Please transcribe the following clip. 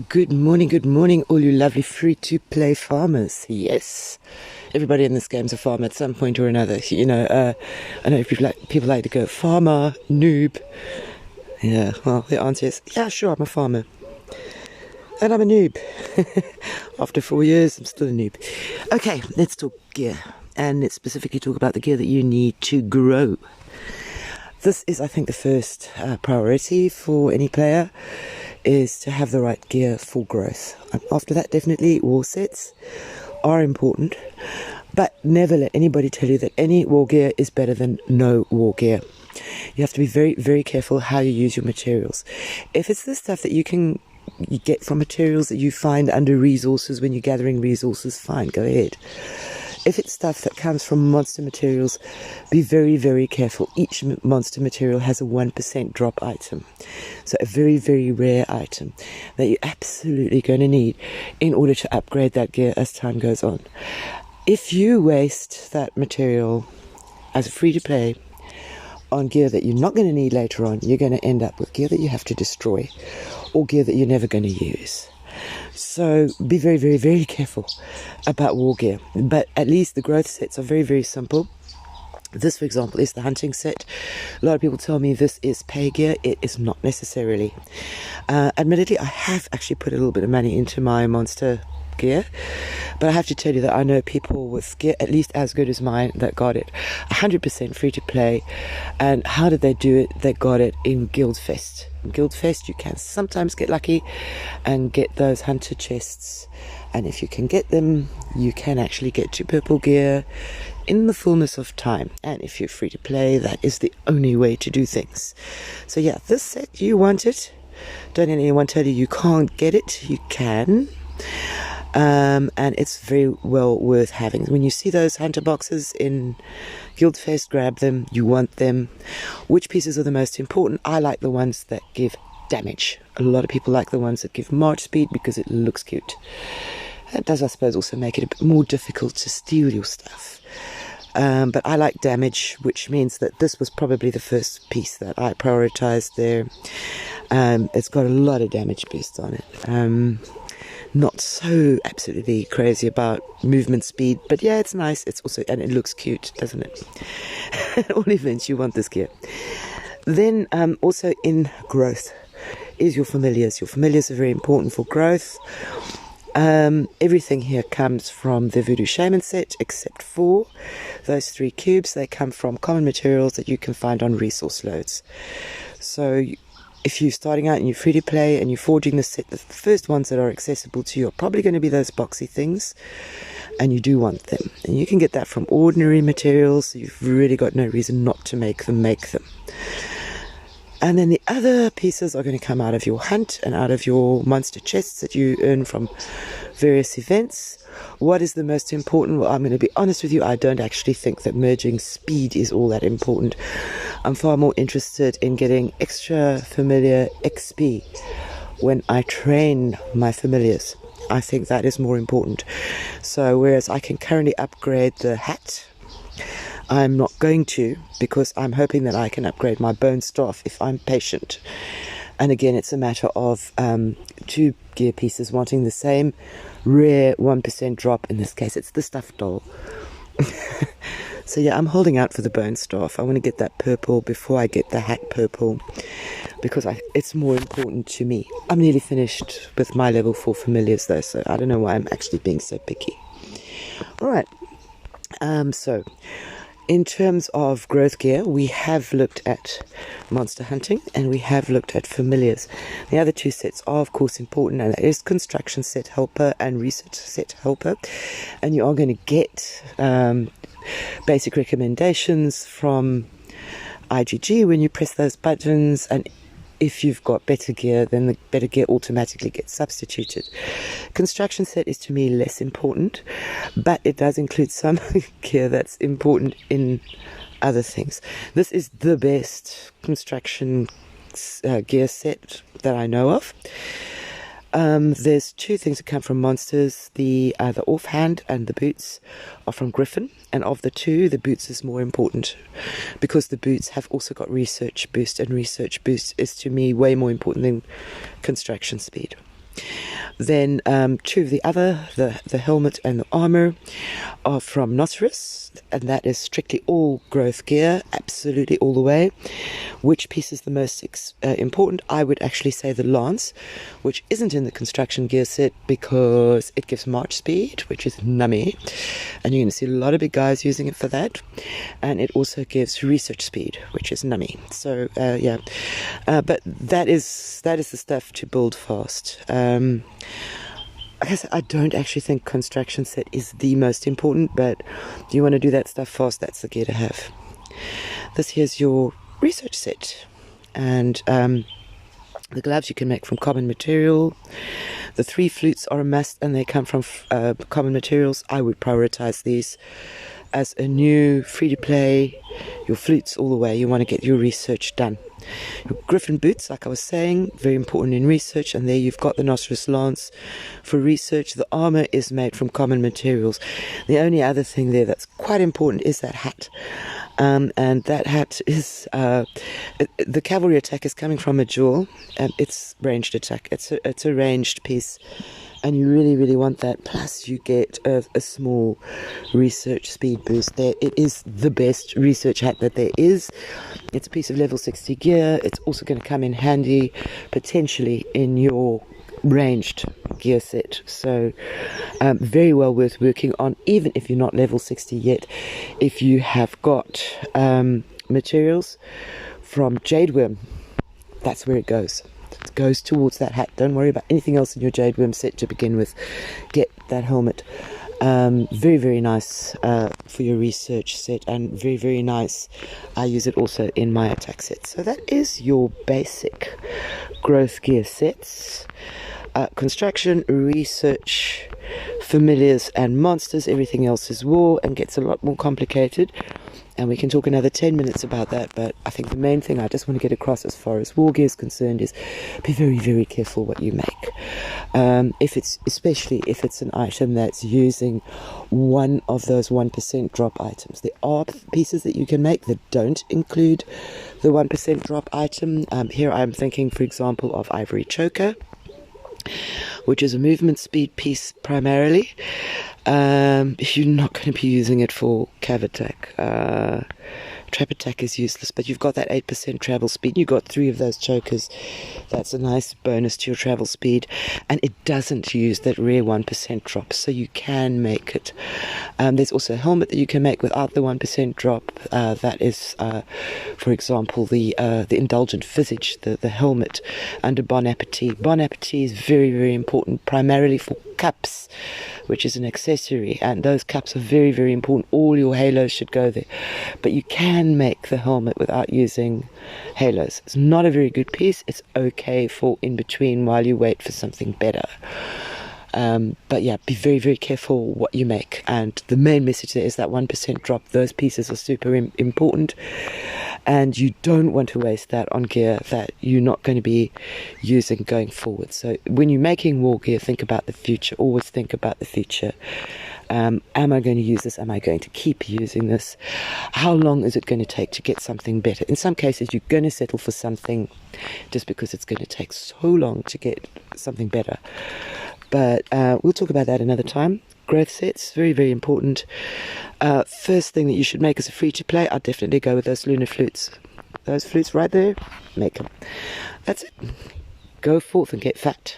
Good morning, all you lovely free-to-play farmers. Yes, everybody in this game's a farmer at some point or another. I know people like to go farmer, noob. Yeah, well, the answer is, yeah, sure, I'm a farmer. And I'm a noob. After 4 years, I'm still a noob. Okay, let's talk gear. And let's specifically talk about the gear that you need to grow. This is, I think, the first priority for any player, is to have the right gear for growth. After that, definitely war sets are important, but never let anybody tell you that any war gear is better than no war gear. You have to be very, very careful how you use your materials. If it's the stuff that you get from materials that you find under resources when you're gathering resources, fine, go ahead. If it's stuff that comes from monster materials, be very, very careful. Each monster material has a 1% drop item. So a very, very rare item that you're absolutely going to need in order to upgrade that gear as time goes on. If you waste that material as a free-to-play on gear that you're not going to need later on, you're going to end up with gear that you have to destroy or gear that you're never going to use. So be very, very, very careful about war gear. But at least the growth sets are very, very simple. This, for example, is the hunting set. A lot of people tell me this is pay gear. It is not necessarily. Admittedly, I have actually put a little bit of money into my monster gear, but I have to tell you that I know people with gear at least as good as mine that got it 100% free to play. And how did they do it? They got it in Guildfest. In Guildfest, you can sometimes get lucky and get those hunter chests, and if you can get them, you can actually get to purple gear in the fullness of time. And if you're free to play, that is the only way to do things. So yeah, this set, you want it. Don't let anyone tell you you can't get it. You can. And it's very well worth having. When you see those hunter boxes in Guildfest, grab them. You want them. Which pieces are the most important? I like the ones that give damage. A lot of people like the ones that give march speed because it looks cute. That does, I suppose, also make it a bit more difficult to steal your stuff. But I like damage, which means that this was probably the first piece that I prioritized there. It's got a lot of damage boost on it. Not so absolutely crazy about movement speed, but yeah, it's nice. It's also, and it looks cute, doesn't it? At all events, you want this gear. Then also in growth is your familiars. Your familiars are very important for growth. Everything here comes from the Voodoo Shaman set, except for those 3 cubes. They come from common materials that you can find on resource loads. So if you're starting out and you're free to play and you're forging the set, the first ones that are accessible to you are probably going to be those boxy things, and you do want them. And you can get that from ordinary materials, so you've really got no reason not to make them. And then the other pieces are going to come out of your hunt and out of your monster chests that you earn from various events. What is the most important? Well, I'm going to be honest with you, I don't actually think that merging speed is all that important. I'm far more interested in getting extra familiar XP when I train my familiars. I think that is more important. So whereas I can currently upgrade the hat, I'm not going to, because I'm hoping that I can upgrade my bone staff if I'm patient. And again, it's a matter of 2 gear pieces wanting the same rare 1% drop. In this case, it's the stuffed doll. So yeah, I'm holding out for the bone staff. I want to get that purple before I get the hat purple, because it's more important to me. I'm nearly finished with my level 4 familiars though, so I don't know why I'm actually being so picky. Alright, so in terms of growth gear, we have looked at monster hunting and we have looked at familiars. The other 2 sets are of course important, and that is construction set helper and research set helper. And you are going to get basic recommendations from IGG when you press those buttons, and if you've got better gear, then the better gear automatically gets substituted. Construction set is to me less important, but it does include some gear that's important in other things. This is the best construction gear set that I know of. There's 2 things that come from monsters. The offhand and the boots are from Griffin, and of the 2, the boots is more important because the boots have also got research boost, and research boost is to me way more important than construction speed. Then two of the other, the helmet and the armor, are from Noceris, and that is strictly all growth gear, absolutely all the way. Which piece is the most important? I would actually say the lance, which isn't in the construction gear set because it gives march speed, which is nummy, and you're going to see a lot of big guys using it for that. And it also gives research speed, which is nummy. So but that is the stuff to build fast. I guess I don't actually think construction set is the most important, but do you want to do that stuff fast? That's the gear to have. This here's your research set, and the gloves you can make from common material. The 3 flutes are a must, and they come from common materials. I would prioritize these as a new free-to-play. Your flutes all the way. You want to get your research done. Your Griffin Boots, like I was saying, very important in research, and there you've got the Noceris lance for research. The armor is made from common materials. The only other thing there that's quite important is that hat. And that hat is the cavalry attack is coming from a jewel, and it's ranged attack. It's a ranged piece, and you really want that. Plus you get a small research speed boost there. It is the best research hat that there is. It's a piece of level 60 gear. It's also going to come in handy potentially in your ranged gear set, so very well worth working on, even if you're not level 60 yet. If you have got materials from Jade Worm, that's where it goes. It goes towards that hat. Don't worry about anything else in your Jade Worm set to begin with. Get that helmet. Very nice for your research set, and very nice. I use it also in my attack set. So that is your basic growth gear sets. Construction, research, familiars and monsters. Everything else is war and gets a lot more complicated, and we can talk another 10 minutes about that. But I think the main thing I just want to get across as far as war gear is concerned is be very careful what you make. Especially if it's an item that's using one of those 1% drop items. There are pieces that you can make that don't include the 1% drop item. Here I'm thinking, for example, of Ivory Choker, which is a movement speed piece primarily. You're not going to be using it for cav attack. Trap attack is useless, but you've got that 8% travel speed. You've got 3 of those chokers. That's a nice bonus to your travel speed, and it doesn't use that rare 1% drop, so you can make it. There's also a helmet that you can make without the 1% drop. That is, for example, the Indulgent Visage, the helmet under Bon Appetit. Bon Appetit is very important, primarily for cups, which is an accessory, and those cups are very important. All your halos should go there, but you can make the helmet without using halos. It's not a very good piece. It's okay for in between while you wait for something better. But yeah, be very careful what you make, and the main message there is that 1% drop. Those pieces are super important, and you don't want to waste that on gear that you're not going to be using going forward. So when you're making war gear, think about the future. Always think about the future. Am I going to use this? Am I going to keep using this? How long is it going to take to get something better? In some cases, you're going to settle for something just because it's going to take so long to get something better. But we'll talk about that another time. Growth sets, very important. First thing that you should make as a free-to-play, I'd definitely go with those lunar flutes. Those flutes right there, make them. That's it. Go forth and get fat.